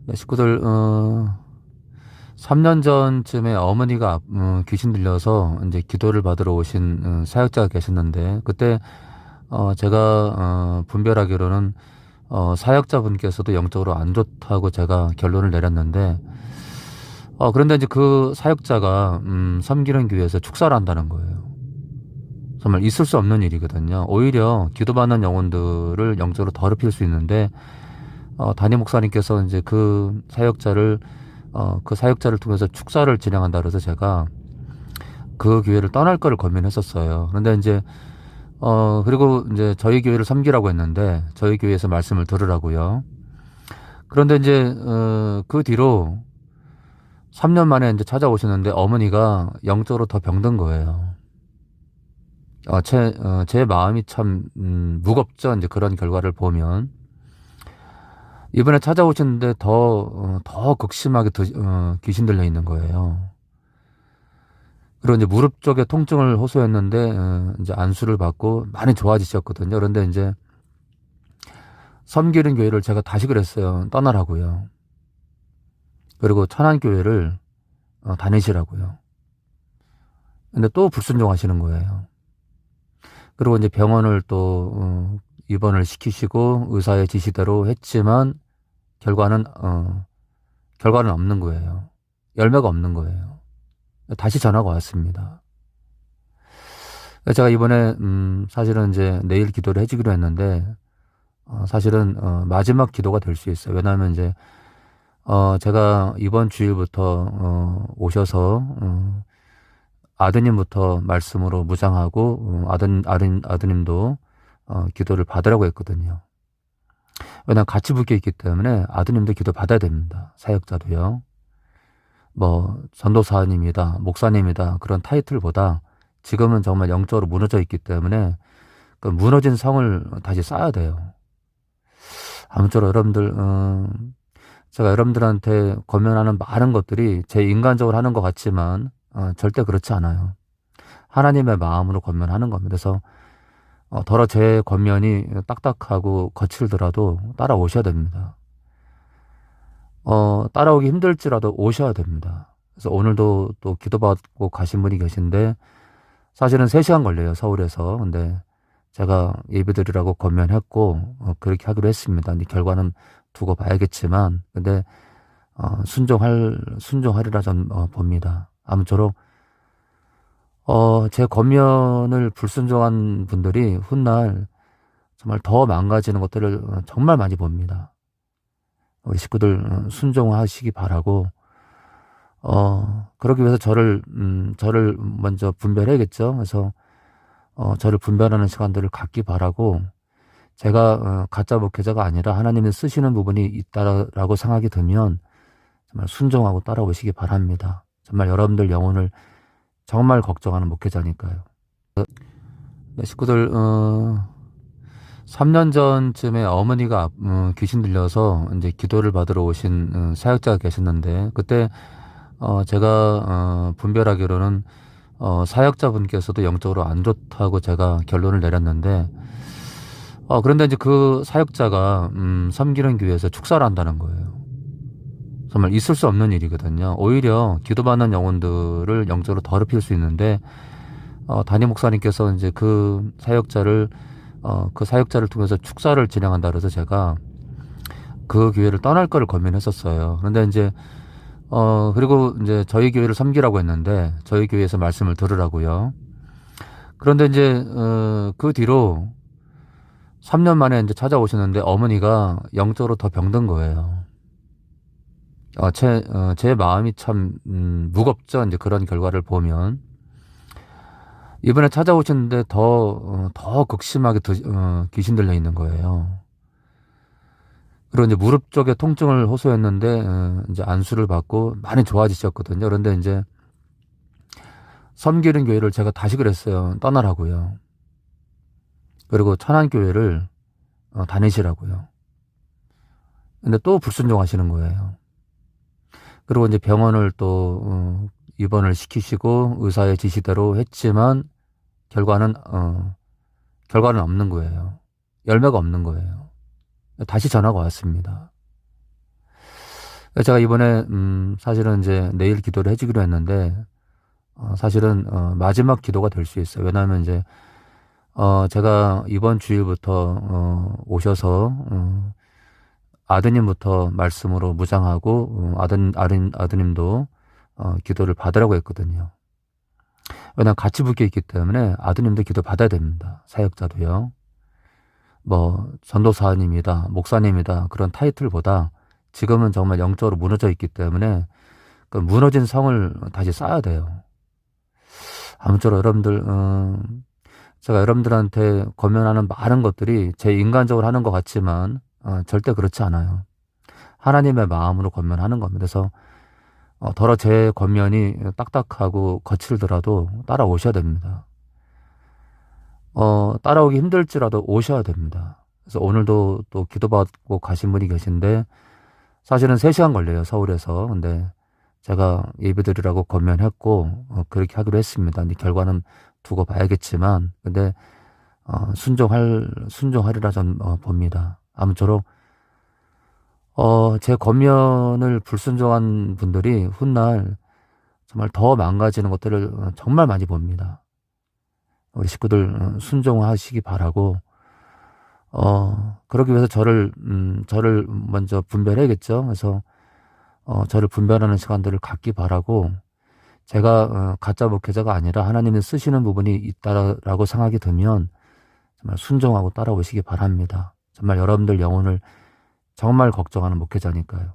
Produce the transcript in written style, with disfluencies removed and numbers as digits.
네, 식구들, 3년 전쯤에 어머니가 귀신 들려서 이제 기도를 받으러 오신 사역자가 계셨는데, 그때 제가 분별하기로는 사역자분께서도 영적으로 안 좋다고 제가 결론을 내렸는데, 그런데 이제 그 사역자가 섬기는 교회에서 축사를 한다는 거예요. 정말 있을 수 없는 일이거든요. 오히려 기도받는 영혼들을 영적으로 더럽힐 수 있는데, 담임 목사님께서 이제 그 사역자를 통해서 축사를 진행한다 그래서 제가 그 교회를 떠날 거를 고민했었어요. 그런데 이제, 그리고 이제 저희 교회를 섬기라고 했는데, 저희 교회에서 말씀을 들으라고요. 그런데 이제, 그 뒤로 3년 만에 이제 찾아오시는데 어머니가 영적으로 더 병든 거예요. 제 마음이 참, 무겁죠. 이제 그런 결과를 보면. 이번에 찾아오시는데 더 극심하게 귀신 들려 있는 거예요. 그리고 이제 무릎 쪽에 통증을 호소했는데, 이제 안수를 받고 많이 좋아지셨거든요. 그런데 이제 섬기는 교회를 제가 다시 그랬어요. 떠나라고요. 그리고 천안교회를 다니시라고요. 근데 또 불순종하시는 거예요. 그리고 이제 병원을 또 입원을 시키시고 의사의 지시대로 했지만 결과는 없는 거예요. 열매가 없는 거예요. 다시 전화가 왔습니다. 제가 이번에 사실은 이제 내일 기도를 해주기로 했는데, 사실은 마지막 기도가 될 수 있어요. 왜냐하면 이제 제가 이번 주일부터 오셔서 아드님부터 말씀으로 무장하고, 아드님도 기도를 받으라고 했거든요. 왜냐면 같이 묶여 있기 때문에 아드님도 기도 받아야 됩니다. 사역자도요. 뭐 전도사님이다, 목사님이다 그런 타이틀보다 지금은 정말 영적으로 무너져 있기 때문에 그 무너진 성을 다시 쌓아야 돼요. 아무쪼록 여러분들, 제가 여러분들한테 권면하는 많은 것들이 제 인간적으로 하는 것 같지만 절대 그렇지 않아요. 하나님의 마음으로 권면하는 겁니다. 그래서 더러 제 권면이 딱딱하고 거칠더라도 따라오셔야 됩니다. 따라오기 힘들지라도 오셔야 됩니다. 그래서 오늘도 또 기도받고 가신 분이 계신데, 사실은 3시간 걸려요, 서울에서. 근데 제가 예배드리라고 권면했고, 그렇게 하기로 했습니다. 이제 결과는 두고 봐야겠지만, 근데, 순종하리라 전 봅니다. 아무쪼록, 제 권면을 불순종한 분들이 훗날 정말 더 망가지는 것들을 정말 많이 봅니다. 우리 식구들 순종하시기 바라고, 그러기 위해서 저를 먼저 분별해야겠죠. 그래서, 저를 분별하는 시간들을 갖기 바라고, 제가, 가짜 목회자가 아니라 하나님이 쓰시는 부분이 있다라고 생각이 들면, 정말 순종하고 따라오시기 바랍니다. 정말 여러분들 영혼을 정말 걱정하는 목회자니까요. 네, 식구들, 3년 전쯤에 어머니가 귀신 들려서 이제 기도를 받으러 오신 사역자가 계셨는데, 그때 제가 분별하기로는 사역자분께서도 영적으로 안 좋다고 제가 결론을 내렸는데, 그런데 이제 그 사역자가 섬기는 교회에서 축사를 한다는 거예요. 정말 있을 수 없는 일이거든요. 오히려 기도받는 영혼들을 영적으로 더럽힐 수 있는데, 담임 목사님께서 이제 그 사역자를 통해서 축사를 진행한다 그래서 제가 그 교회를 떠날 거를 고민했었어요. 그런데 이제, 그리고 이제 저희 교회를 섬기라고 했는데, 저희 교회에서 말씀을 들으라고요. 그런데 이제, 그 뒤로 3년 만에 이제 찾아오시는데 어머니가 영적으로 더 병든 거예요. 제 마음이 참, 무겁죠. 이제 그런 결과를 보면. 이번에 찾아오시는데 더 극심하게 귀신 들려 있는 거예요. 그리고 이제 무릎 쪽에 통증을 호소했는데, 이제 안수를 받고 많이 좋아지셨거든요. 그런데 이제 섬기는 교회를 제가 다시 그랬어요. 떠나라고요. 그리고 천안교회를 다니시라고요. 근데 또 불순종하시는 거예요. 그리고 이제 병원을 또 입원을 시키시고 의사의 지시대로 했지만 결과는 없는 거예요. 열매가 없는 거예요. 다시 전화가 왔습니다. 제가 이번에 사실은 이제 내일 기도를 해주기로 했는데 사실은 마지막 기도가 될 수 있어요. 왜냐하면 이제 제가 이번 주일부터 오셔서 아드님부터 말씀으로 무장하고 아드님도 기도를 받으라고 했거든요. 왜냐면 같이 묶여 있기 때문에 아드님도 기도 받아야 됩니다. 사역자도요. 뭐 전도사님이다, 목사님이다 그런 타이틀보다 지금은 정말 영적으로 무너져 있기 때문에 그 무너진 성을 다시 쌓아야 돼요. 아무쪼록 여러분들 제가 여러분들한테 권면하는 많은 것들이 제 인간적으로 하는 것 같지만 절대 그렇지 않아요. 하나님의 마음으로 권면하는 겁니다. 그래서 더러 제 권면이 딱딱하고 거칠더라도 따라오셔야 됩니다. 따라오기 힘들지라도 오셔야 됩니다. 그래서 오늘도 또 기도받고 가신 분이 계신데 사실은 3시간 걸려요, 서울에서. 근데 제가 예배드리라고 권면했고 그렇게 하기로 했습니다. 근데 결과는 두고 봐야겠지만 근데 순종하리라 전 봅니다. 아무쪼록 제 권면을 불순종한 분들이 훗날 정말 더 망가지는 것들을 정말 많이 봅니다. 우리 식구들 순종하시기 바라고 그러기 위해서 저를 먼저 분별해야겠죠. 그래서 저를 분별하는 시간들을 갖기 바라고 제가 가짜 목회자가 아니라 하나님이 쓰시는 부분이 있다라고 생각이 들면 정말 순종하고 따라오시기 바랍니다. 정말 여러분들 영혼을 정말 걱정하는 목회자니까요.